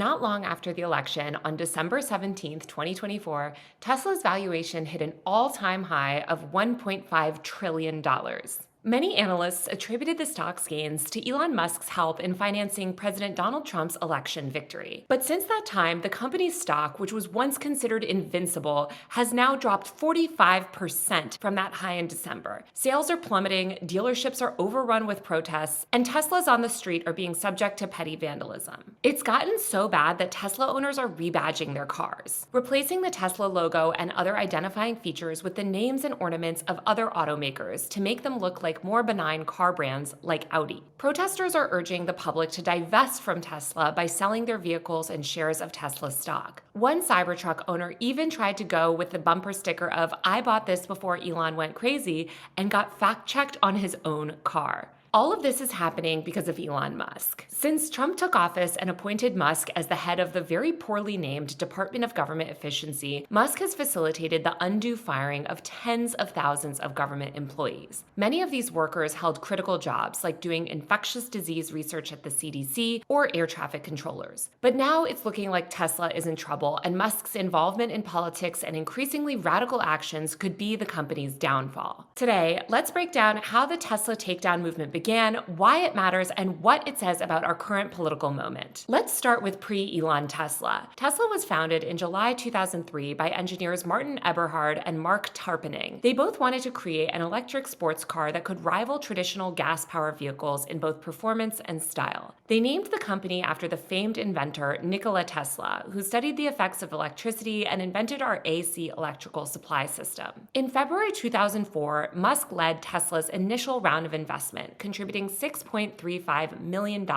Not long after the election, on December 17th, 2024, Tesla's valuation hit an all-time high of $1.5 trillion. Many analysts attributed the stock's gains to Elon Musk's help in financing President Donald Trump's election victory. But since that time, the company's stock, which was once considered invincible, has now dropped 45% from that high in December. Sales are plummeting, dealerships are overrun with protests, and Teslas on the street are being subject to petty vandalism. It's gotten so bad that Tesla owners are rebadging their cars, replacing the Tesla logo and other identifying features with the names and ornaments of other automakers to make them look like more benign car brands like Audi. Protesters are urging the public to divest from Tesla by selling their vehicles and shares of Tesla stock. One Cybertruck owner even tried to go with the bumper sticker of "I bought this before Elon went crazy" and got fact-checked on his own car. All of this is happening because of Elon Musk. Since Trump took office and appointed Musk as the head of the very poorly named Department of Government Efficiency, Musk has facilitated the undue firing of tens of thousands of government employees. Many of these workers held critical jobs like doing infectious disease research at the CDC or air traffic controllers. But now it's looking like Tesla is in trouble, and Musk's involvement in politics and increasingly radical actions could be the company's downfall. Today, let's break down how the Tesla takedown movement began, why it matters, and what it says about our current political moment. Let's start with pre-Elon Tesla. Tesla was founded in July 2003 by engineers Martin Eberhard and Mark Tarpenning. They both wanted to create an electric sports car that could rival traditional gas-powered vehicles in both performance and style. They named the company after the famed inventor Nikola Tesla, who studied the effects of electricity and invented our AC electrical supply system. In February 2004, Musk led Tesla's initial round of investment, contributing $6.35 million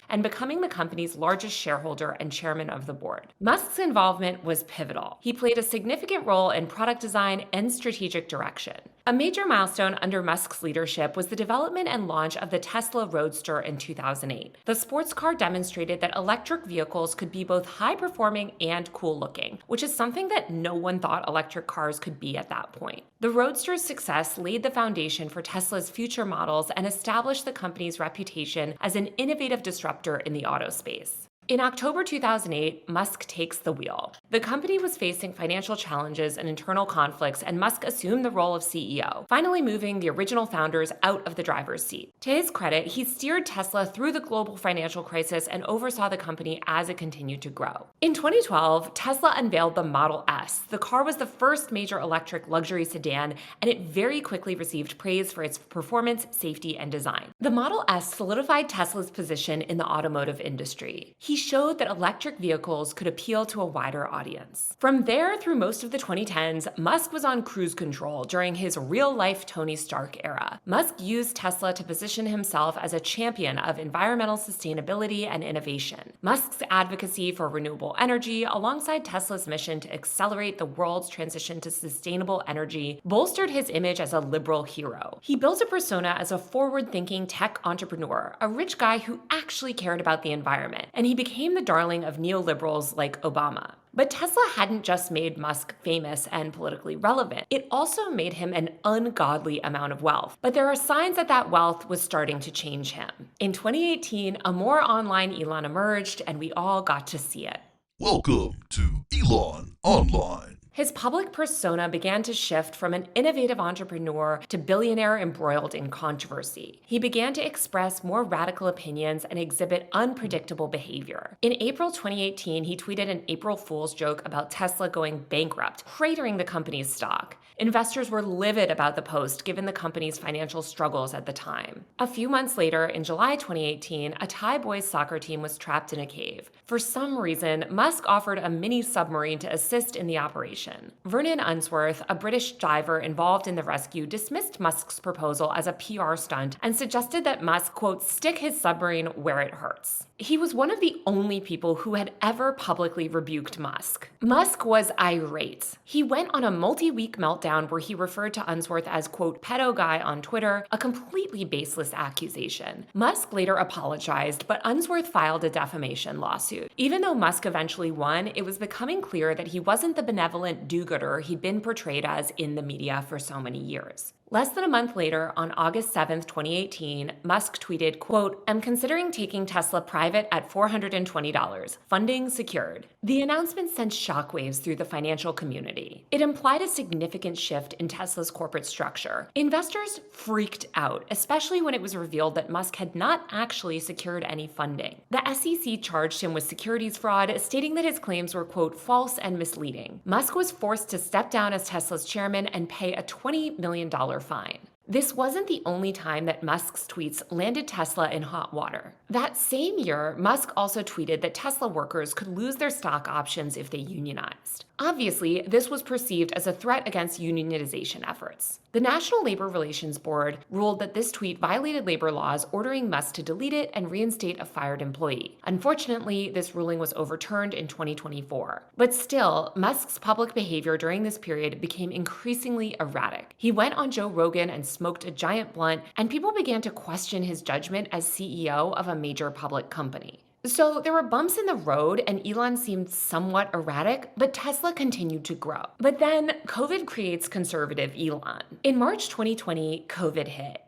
and becoming the company's largest shareholder and chairman of the board. Musk's involvement was pivotal. He played a significant role in product design and strategic direction. A major milestone under Musk's leadership was the development and launch of the Tesla Roadster in 2008. The sports car demonstrated that electric vehicles could be both high-performing and cool-looking, which is something that no one thought electric cars could be at that point. The Roadster's success laid the foundation for Tesla's future models and established the company's reputation as an innovative disruptor in the auto space. In October 2008, Musk takes the wheel. The company was facing financial challenges and internal conflicts, and Musk assumed the role of CEO, finally moving the original founders out of the driver's seat. To his credit, he steered Tesla through the global financial crisis and oversaw the company as it continued to grow. In 2012, Tesla unveiled the Model S. The car was the first major electric luxury sedan, and it very quickly received praise for its performance, safety, and design. The Model S solidified Tesla's position in the automotive industry. He showed that electric vehicles could appeal to a wider audience. From there through most of the 2010s, Musk was on cruise control during his real-life Tony Stark era. Musk used Tesla to position himself as a champion of environmental sustainability and innovation. Musk's advocacy for renewable energy, alongside Tesla's mission to accelerate the world's transition to sustainable energy, bolstered his image as a liberal hero. He built a persona as a forward-thinking tech entrepreneur, a rich guy who actually cared about the environment, and he became the darling of neoliberals like Obama. But Tesla hadn't just made Musk famous and politically relevant. It also made him an ungodly amount of wealth. But there are signs that that wealth was starting to change him. In 2018, a more online Elon emerged, and we all got to see it. Welcome to Elon Online. His public persona began to shift from an innovative entrepreneur to billionaire embroiled in controversy. He began to express more radical opinions and exhibit unpredictable behavior. In April 2018, he tweeted an April Fool's joke about Tesla going bankrupt, cratering the company's stock. Investors were livid about the post, given the company's financial struggles at the time. A few months later, in July 2018, a Thai boys soccer team was trapped in a cave. For some reason, Musk offered a mini submarine to assist in the operation. Vernon Unsworth, a British diver involved in the rescue, dismissed Musk's proposal as a PR stunt and suggested that Musk, quote, stick his submarine where it hurts. He was one of the only people who had ever publicly rebuked Musk. Musk was irate. He went on a multi-week meltdown where he referred to Unsworth as, quote, pedo guy on Twitter, a completely baseless accusation. Musk later apologized, but Unsworth filed a defamation lawsuit. Even though Musk eventually won, it was becoming clear that he wasn't the benevolent do-gooder he'd been portrayed as in the media for so many years. Less than a month later, on August 7th, 2018, Musk tweeted, quote, "I'm considering taking Tesla private at $420. Funding secured." The announcement sent shockwaves through the financial community. It implied a significant shift in Tesla's corporate structure. Investors freaked out, especially when it was revealed that Musk had not actually secured any funding. The SEC charged him with securities fraud, stating that his claims were, quote, "false and misleading." Musk was forced to step down as Tesla's chairman and pay a $20 million fine. This wasn't the only time that Musk's tweets landed Tesla in hot water. That same year, Musk also tweeted that Tesla workers could lose their stock options if they unionized. Obviously, this was perceived as a threat against unionization efforts. The National Labor Relations Board ruled that this tweet violated labor laws, ordering Musk to delete it and reinstate a fired employee. Unfortunately, this ruling was overturned in 2024. But still, Musk's public behavior during this period became increasingly erratic. He went on Joe Rogan and smoked a giant blunt, and people began to question his judgment as CEO of a major public company. So there were bumps in the road, and Elon seemed somewhat erratic, but Tesla continued to grow. But then COVID creates conservative Elon. In March 2020, COVID hit.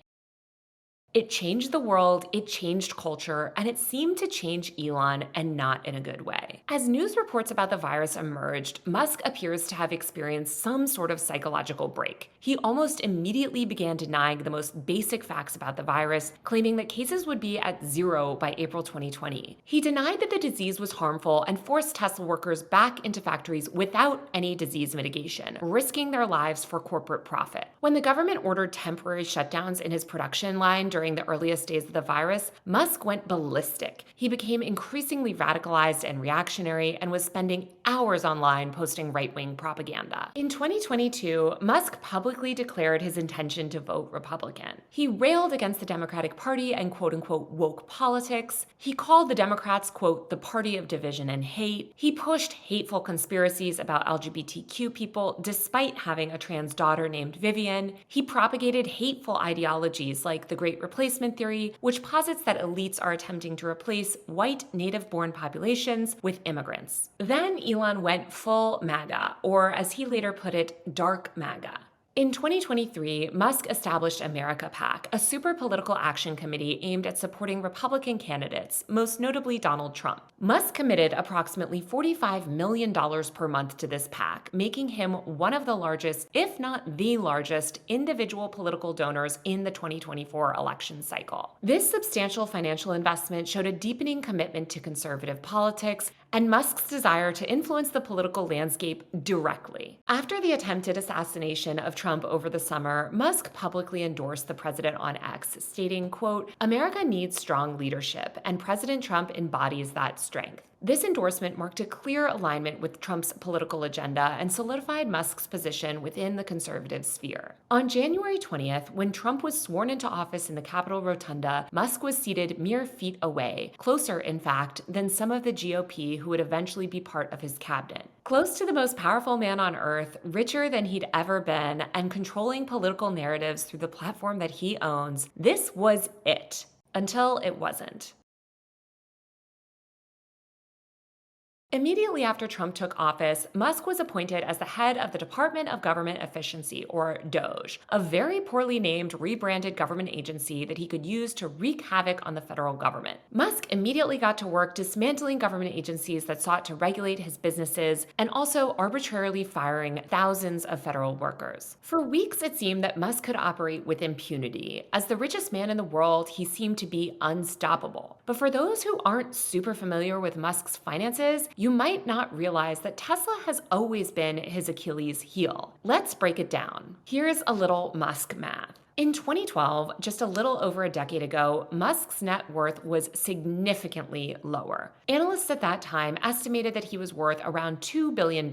It changed the world, it changed culture, and it seemed to change Elon, and not in a good way. As news reports about the virus emerged, Musk appears to have experienced some sort of psychological break. He almost immediately began denying the most basic facts about the virus, claiming that cases would be at 0 by April 2020. He denied that the disease was harmful and forced Tesla workers back into factories without any disease mitigation, risking their lives for corporate profit. When the government ordered temporary shutdowns in his production line during the earliest days of the virus, Musk went ballistic. He became increasingly radicalized and reactionary and was spending hours online posting right-wing propaganda. In 2022, Musk publicly declared his intention to vote Republican. He railed against the Democratic Party and quote-unquote woke politics. He called the Democrats, quote, "the party of division and hate." He pushed hateful conspiracies about LGBTQ people despite having a trans daughter named Vivian. He propagated hateful ideologies like the Great Replacement theory, which posits that elites are attempting to replace white native-born populations with immigrants. Then Elon went full MAGA, or as he later put it, dark MAGA. In 2023, Musk established America PAC, a super political action committee aimed at supporting Republican candidates, most notably Donald Trump. Musk committed approximately $45 million per month to this PAC, making him one of the largest, if not the largest, individual political donors in the 2024 election cycle. This substantial financial investment showed a deepening commitment to conservative politics and Musk's desire to influence the political landscape directly. After the attempted assassination of Trump over the summer, Musk publicly endorsed the president on X, stating, quote, "America needs strong leadership, and President Trump embodies that strength." This endorsement marked a clear alignment with Trump's political agenda and solidified Musk's position within the conservative sphere. On January 20th, when Trump was sworn into office in the Capitol Rotunda, Musk was seated mere feet away, closer, in fact, than some of the GOP who would eventually be part of his cabinet. Close to the most powerful man on earth, richer than he'd ever been, and controlling political narratives through the platform that he owns, this was it. Until it wasn't. Immediately after Trump took office, Musk was appointed as the head of the Department of Government Efficiency, or DOGE, a very poorly named, rebranded government agency that he could use to wreak havoc on the federal government. Musk immediately got to work dismantling government agencies that sought to regulate his businesses and also arbitrarily firing thousands of federal workers. For weeks, it seemed that Musk could operate with impunity. As the richest man in the world, he seemed to be unstoppable. But for those who aren't super familiar with Musk's finances, you might not realize that Tesla has always been his Achilles heel. Let's break it down. Here's a little Musk math. In 2012, just a little over a decade ago, Musk's net worth was significantly lower. Analysts at that time estimated that he was worth around $2 billion.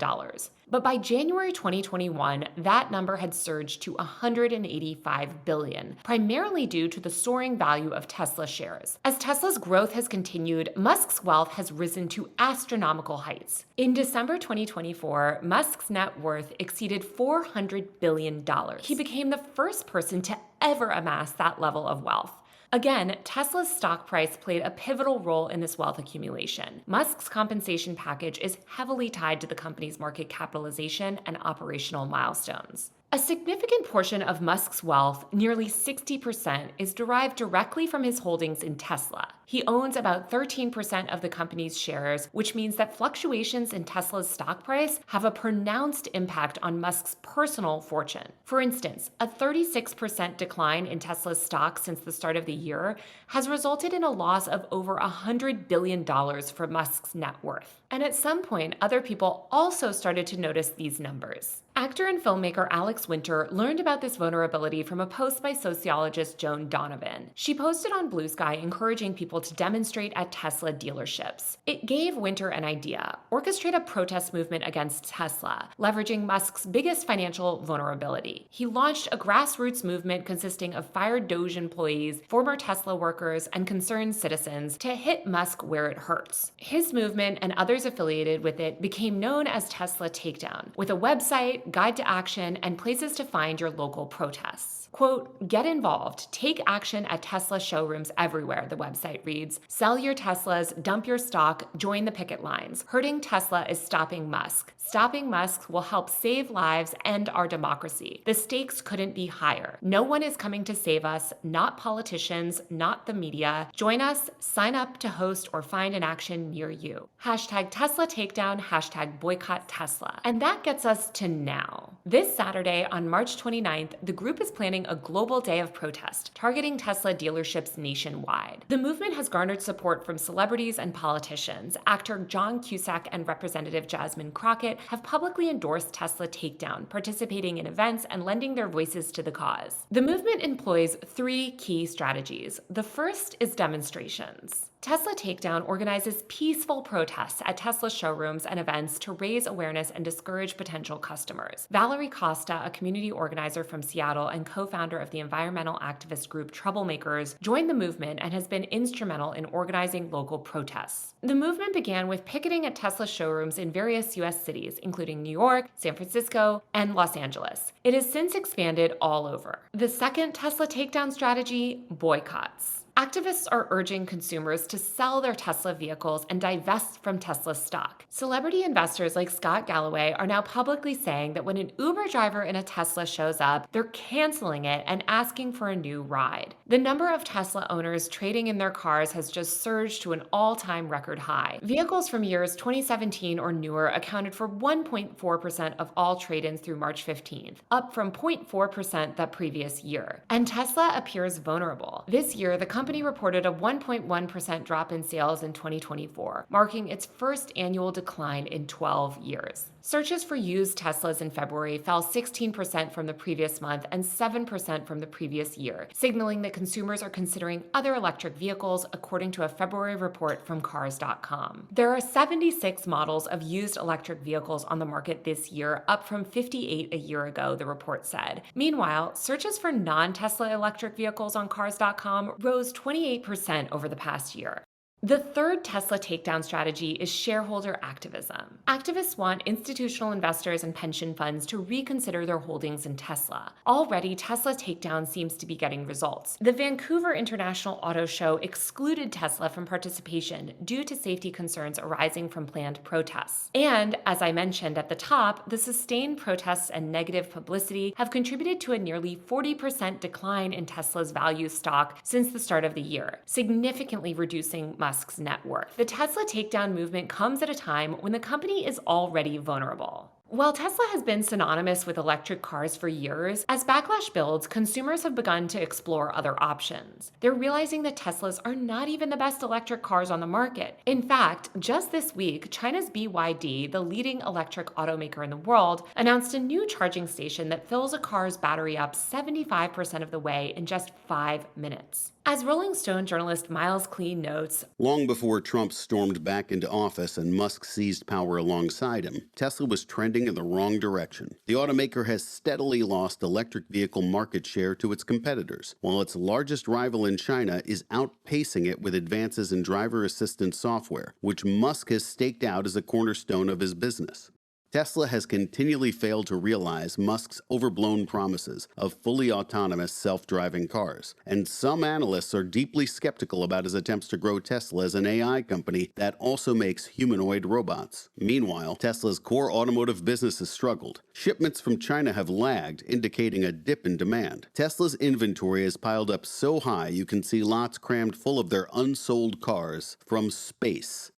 But by January 2021, that number had surged to $185 billion, primarily due to the soaring value of Tesla shares. As Tesla's growth has continued, Musk's wealth has risen to astronomical heights. In December 2024, Musk's net worth exceeded $400 billion. He became the first person to ever amass that level of wealth. Again, Tesla's stock price played a pivotal role in this wealth accumulation. Musk's compensation package is heavily tied to the company's market capitalization and operational milestones. A significant portion of Musk's wealth, nearly 60%, is derived directly from his holdings in Tesla. He owns about 13% of the company's shares, which means that fluctuations in Tesla's stock price have a pronounced impact on Musk's personal fortune. For instance, a 36% decline in Tesla's stock since the start of the year has resulted in a loss of over $100 billion for Musk's net worth. And at some point, other people also started to notice these numbers. Actor and filmmaker Alex Winter learned about this vulnerability from a post by sociologist Joan Donovan. She posted on Blue Sky encouraging people to demonstrate at Tesla dealerships. It gave Winter an idea: orchestrate a protest movement against Tesla, leveraging Musk's biggest financial vulnerability. He launched a grassroots movement consisting of fired DOGE employees, former Tesla workers, and concerned citizens to hit Musk where it hurts. His movement and others affiliated with it became known as Tesla Takedown, with a website, guide to action, and places to find your local protests. Quote, "Get involved. Take action at Tesla showrooms everywhere," the website reads. "Sell your Teslas, dump your stock, join the picket lines. Hurting Tesla is stopping Musk. Stopping Musk will help save lives and our democracy. The stakes couldn't be higher. No one is coming to save us, not politicians, not the media. Join us, sign up to host or find an action near you. Hashtag Tesla Takedown, hashtag boycott Tesla." And that gets us to now. This Saturday, on March 29th, the group is planning a global day of protest, targeting Tesla dealerships nationwide. The movement has garnered support from celebrities and politicians. Actor John Cusack and Representative Jasmine Crockett have publicly endorsed Tesla Takedown, participating in events and lending their voices to the cause. The movement employs three key strategies. The first is demonstrations. Tesla Takedown organizes peaceful protests at Tesla showrooms and events to raise awareness and discourage potential customers. Valerie Costa, a community organizer from Seattle and co-founder of the environmental activist group Troublemakers, joined the movement and has been instrumental in organizing local protests. The movement began with picketing at Tesla showrooms in various U.S. cities, including New York, San Francisco, and Los Angeles. It has since expanded all over. The second Tesla Takedown strategy: boycotts. Activists are urging consumers to sell their Tesla vehicles and divest from Tesla stock. Celebrity investors like Scott Galloway are now publicly saying that when an Uber driver in a Tesla shows up, they're canceling it and asking for a new ride. The number of Tesla owners trading in their cars has just surged to an all-time record high. Vehicles from years 2017 or newer accounted for 1.4% of all trade-ins through March 15th, up from 0.4% that previous year. And Tesla appears vulnerable. This year, the company reported a 1.1% drop in sales in 2024, marking its first annual decline in 12 years. Searches for used Teslas in February fell 16% from the previous month and 7% from the previous year, signaling that consumers are considering other electric vehicles, according to a February report from Cars.com. There are 76 models of used electric vehicles on the market this year, up from 58 a year ago, the report said. Meanwhile, searches for non-Tesla electric vehicles on Cars.com rose 28% over the past year. The third Tesla takedown strategy is shareholder activism. Activists want institutional investors and pension funds to reconsider their holdings in Tesla. Already, Tesla takedown seems to be getting results. The Vancouver International Auto Show excluded Tesla from participation due to safety concerns arising from planned protests. And, as I mentioned at the top, the sustained protests and negative publicity have contributed to a nearly 40% decline in Tesla's value stock since the start of the year, significantly reducing Musk's net worth. The Tesla takedown movement comes at a time when the company is already vulnerable. While Tesla has been synonymous with electric cars for years, as backlash builds, consumers have begun to explore other options. They're realizing that Teslas are not even the best electric cars on the market. In fact, just this week, China's BYD, the leading electric automaker in the world, announced a new charging station that fills a car's battery up 75% of the way in just 5 minutes. As Rolling Stone journalist Miles Kleen notes, long before Trump stormed back into office and Musk seized power alongside him, Tesla was trending in the wrong direction. The automaker has steadily lost electric vehicle market share to its competitors, while its largest rival in China is outpacing it with advances in driver assistance software, which Musk has staked out as a cornerstone of his business. Tesla has continually failed to realize Musk's overblown promises of fully autonomous self-driving cars, and some analysts are deeply skeptical about his attempts to grow Tesla as an AI company that also makes humanoid robots. Meanwhile, Tesla's core automotive business has struggled. Shipments from China have lagged, indicating a dip in demand. Tesla's inventory has piled up so high you can see lots crammed full of their unsold cars from space.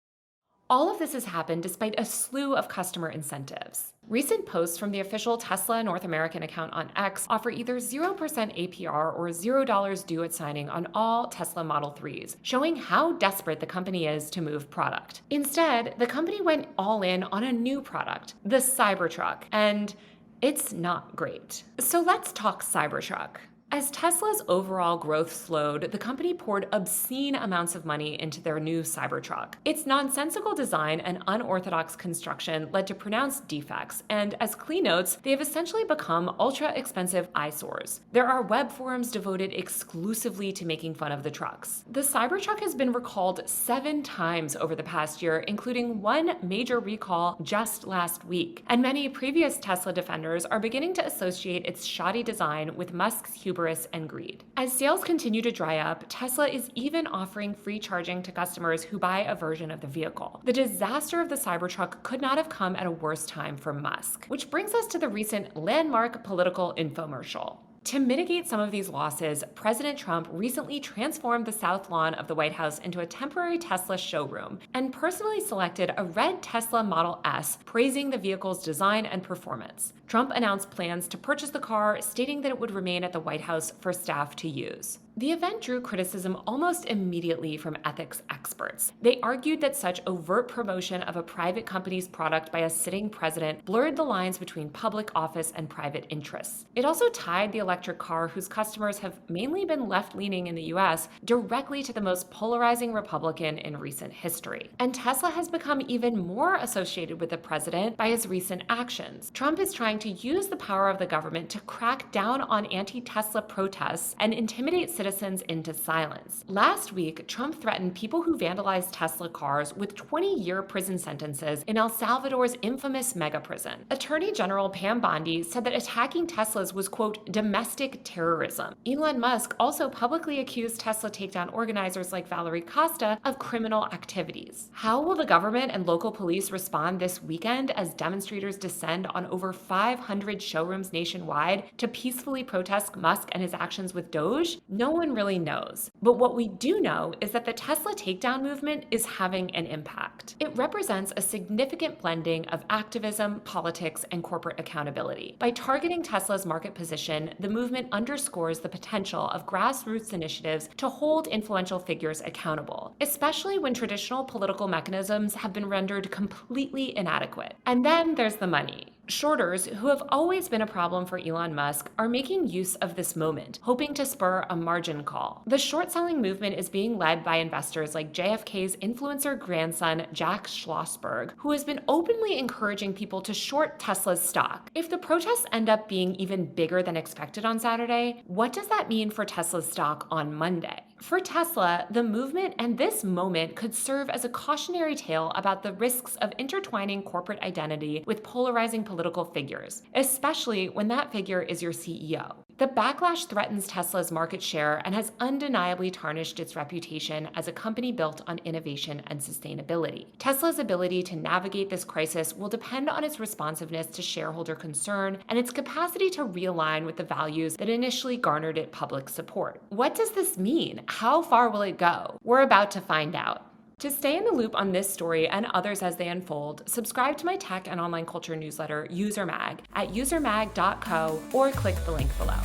All of this has happened despite a slew of customer incentives. Recent posts from the official Tesla North American account on X offer either 0% APR or $0 due at signing on all Tesla Model 3s, showing how desperate the company is to move product. Instead, the company went all in on a new product, the Cybertruck, and it's not great. So let's talk Cybertruck. As Tesla's overall growth slowed, the company poured obscene amounts of money into their new Cybertruck. Its nonsensical design and unorthodox construction led to pronounced defects, and as Clee notes, they have essentially become ultra-expensive eyesores. There are web forums devoted exclusively to making fun of the trucks. The Cybertruck has been recalled 7 times over the past year, including one major recall just last week, and many previous Tesla defenders are beginning to associate its shoddy design with Musk's hubris and greed. As sales continue to dry up, Tesla is even offering free charging to customers who buy a version of the vehicle. The disaster of the Cybertruck could not have come at a worse time for Musk, which brings us to the recent landmark political infomercial. To mitigate some of these losses, President Trump recently transformed the South Lawn of the White House into a temporary Tesla showroom and personally selected a red Tesla Model S, praising the vehicle's design and performance. Trump announced plans to purchase the car, stating that it would remain at the White House for staff to use. The event drew criticism almost immediately from ethics experts. They argued that such overt promotion of a private company's product by a sitting president blurred the lines between public office and private interests. It also tied the electric car, whose customers have mainly been left-leaning in the US, directly to the most polarizing Republican in recent history. And Tesla has become even more associated with the president by his recent actions. Trump is trying to use the power of the government to crack down on anti-Tesla protests and intimidate citizens into silence. Last week, Trump threatened people who vandalized Tesla cars with 20-year prison sentences in El Salvador's infamous mega prison. Attorney General Pam Bondi said that attacking Teslas was, quote, domestic terrorism. Elon Musk also publicly accused Tesla takedown organizers like Valerie Costa of criminal activities. How will the government and local police respond this weekend as demonstrators descend on over 500 showrooms nationwide to peacefully protest Musk and his actions with DOGE? No one really knows. But what we do know is that the Tesla takedown movement is having an impact. It represents a significant blending of activism, politics, and corporate accountability. By targeting Tesla's market position, the movement underscores the potential of grassroots initiatives to hold influential figures accountable, especially when traditional political mechanisms have been rendered completely inadequate. And then there's the money. Shorters, who have always been a problem for Elon Musk, are making use of this moment, hoping to spur a margin call. The short-selling movement is being led by investors like JFK's influencer grandson, Jack Schlossberg, who has been openly encouraging people to short Tesla's stock. If the protests end up being even bigger than expected on Saturday, what does that mean for Tesla's stock on Monday? For Tesla, the movement and this moment could serve as a cautionary tale about the risks of intertwining corporate identity with polarizing political figures, especially when that figure is your CEO. The backlash threatens Tesla's market share and has undeniably tarnished its reputation as a company built on innovation and sustainability. Tesla's ability to navigate this crisis will depend on its responsiveness to shareholder concern and its capacity to realign with the values that initially garnered it public support. What does this mean? How far will it go? We're about to find out. To stay in the loop on this story and others as they unfold, subscribe to my tech and online culture newsletter, UserMag, at usermag.co or click the link below.